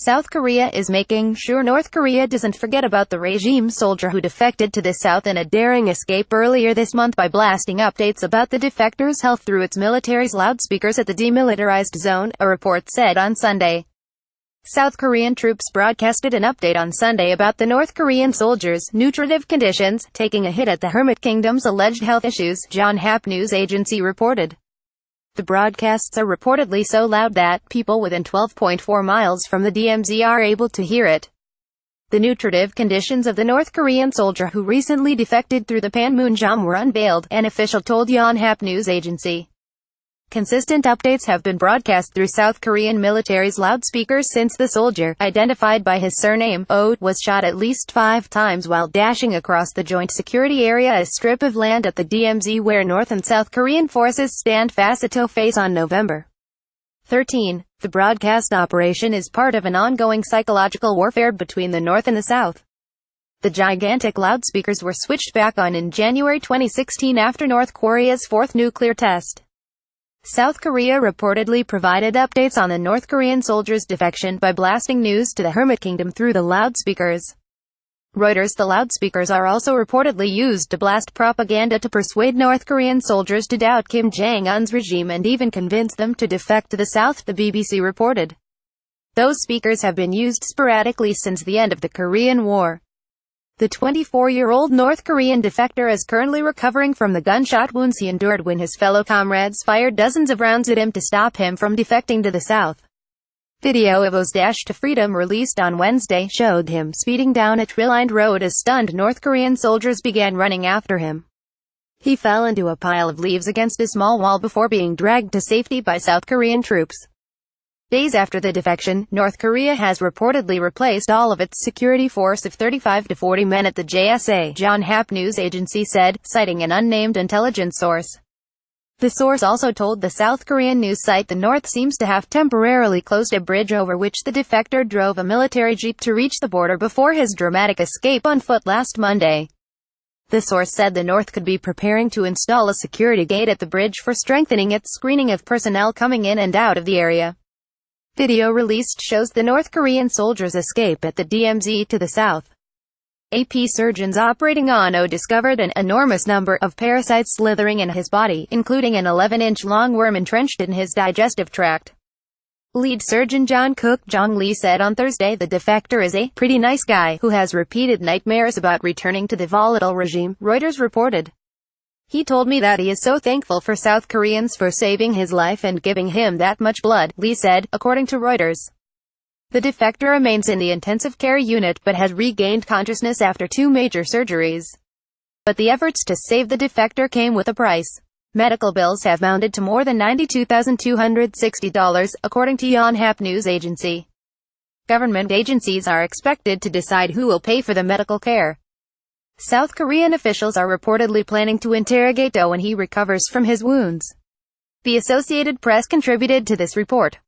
South Korea is making sure North Korea doesn't forget about the regime soldier who defected to the south in a daring escape earlier this month by blasting updates about the defector's health through its military's loudspeakers at the Demilitarized Zone, a report said on Sunday. South Korean troops broadcasted an update on Sunday about the North Korean soldiers' nutritive conditions, taking a hit at the Hermit Kingdom's alleged health issues, Yonhap News Agency reported. The broadcasts are reportedly so loud that people within 12.4 miles from the DMZ are able to hear it. The nutritive conditions of the North Korean soldier who recently defected through the Panmunjom were unveiled, an official told Yonhap News Agency. Consistent updates have been broadcast through South Korean military's loudspeakers since the soldier, identified by his surname, Oh, was shot at least 5 times while dashing across the joint security area, a strip of land at the DMZ where North and South Korean forces stand face-to-face on November 13. The broadcast operation is part of an ongoing psychological warfare between the North and the South. The gigantic loudspeakers were switched back on in January 2016 after North Korea's fourth nuclear test. South Korea reportedly provided updates on the North Korean soldier's defection by blasting news to the Hermit Kingdom through the loudspeakers. Reuters. The loudspeakers are also reportedly used to blast propaganda to persuade North Korean soldiers to doubt Kim Jong-un's regime and even convince them to defect to the south, the BBC reported. Those speakers have been used sporadically since the end of the Korean War. The 24-year-old North Korean defector is currently recovering from the gunshot wounds he endured when his fellow comrades fired dozens of rounds at him to stop him from defecting to the south. Video of O's dash to freedom released on Wednesday showed him speeding down a tree-lined road as stunned North Korean soldiers began running after him. He fell into a pile of leaves against a small wall before being dragged to safety by South Korean troops. Days after the defection, North Korea has reportedly replaced all of its security force of 35 to 40 men at the JSA, Yonhap News Agency said, citing an unnamed intelligence source. The source also told the South Korean news site the North seems to have temporarily closed a bridge over which the defector drove a military jeep to reach the border before his dramatic escape on foot last Monday. The source said the North could be preparing to install a security gate at the bridge for strengthening its screening of personnel coming in and out of the area. Video released shows the North Korean soldier's escape at the DMZ to the south. AP surgeons operating on O discovered an enormous number of parasites slithering in his body, including an 11-inch long worm entrenched in his digestive tract. Lead surgeon John Cook Jong Lee said on Thursday the defector is a pretty nice guy who has repeated nightmares about returning to the volatile regime, Reuters reported. He told me that he is so thankful for South Koreans for saving his life and giving him that much blood, Lee said, according to Reuters. The defector remains in the intensive care unit but has regained consciousness after 2 major surgeries. But the efforts to save the defector came with a price. Medical bills have mounted to more than $92,260, according to Yonhap News Agency. Government agencies are expected to decide who will pay for the medical care. South Korean officials are reportedly planning to interrogate Oh when he recovers from his wounds. The Associated Press contributed to this report.